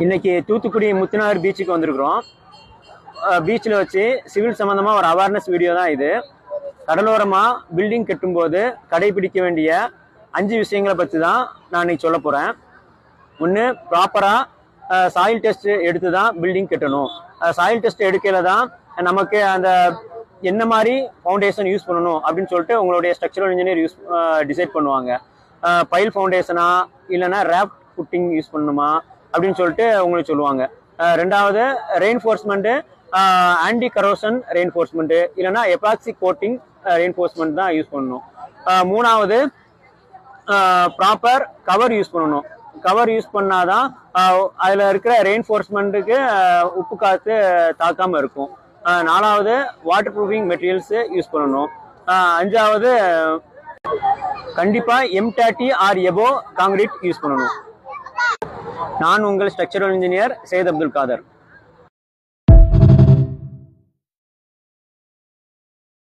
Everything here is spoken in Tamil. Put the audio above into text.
இன்னைக்கு தூத்துக்குடி முத்துநகர் பீச்சுக்கு வந்திருக்கிறோம். பீச்சில் வச்சு சிவில் சம்பந்தமாக ஒரு அவேர்னஸ் வீடியோ தான் இது. கடலோரமாக பில்டிங் கட்டும்போது கடைபிடிக்க வேண்டிய 5 விஷயங்களை பற்றி தான் நான் இன்னைக்கு சொல்ல போகிறேன். ஒன்று, ப்ராப்பராக சாயில் டெஸ்ட் எடுத்து தான் பில்டிங் கட்டணும். சாயில் டெஸ்ட் எடுக்கல தான் நமக்கு அந்த என்ன மாதிரி ஃபவுண்டேஷன் யூஸ் பண்ணணும் அப்படின்னு சொல்லிட்டு உங்களுடைய ஸ்ட்ரக்சரல் இன்ஜினியர் டிசைட் பண்ணுவாங்க. பைல் ஃபவுண்டேஷனா இல்லைன்னா ரேப் புட்டிங் யூஸ் பண்ணணுமா அப்படின்னு சொல்லிட்டு உங்களுக்கு சொல்லுவாங்க. ரெண்டாவது, ரெயின்ஃபோர்ஸ்மெண்ட்டு, ஆன்டி கரோஷன் ரெயின்ஃபோர்ஸ்மெண்ட்டு இல்லைன்னா எபாக்சி கோட்டிங் ரெயின்ஃபோர்ஸ்மெண்ட் தான் யூஸ் பண்ணணும். மூணாவது, ப்ராப்பர் கவர் யூஸ் பண்ணணும். கவர் யூஸ் பண்ணாதான் அதில் இருக்கிற ரெயின்ஃபோர்ஸ்மெண்ட்டுக்கு உப்பு காற்று தாக்காமல் இருக்கும். நாலாவது, வாட்டர் ப்ரூஃபிங் மெட்டீரியல்ஸு யூஸ் பண்ணணும். அஞ்சாவது, கண்டிப்பாக M30 ஆர் எபோ காங்கிரீட் யூஸ் பண்ணணும். நான் உங்கள் ஸ்ட்ரக்சரல் இன்ஜினியர் சையத் அப்துல் காதர்.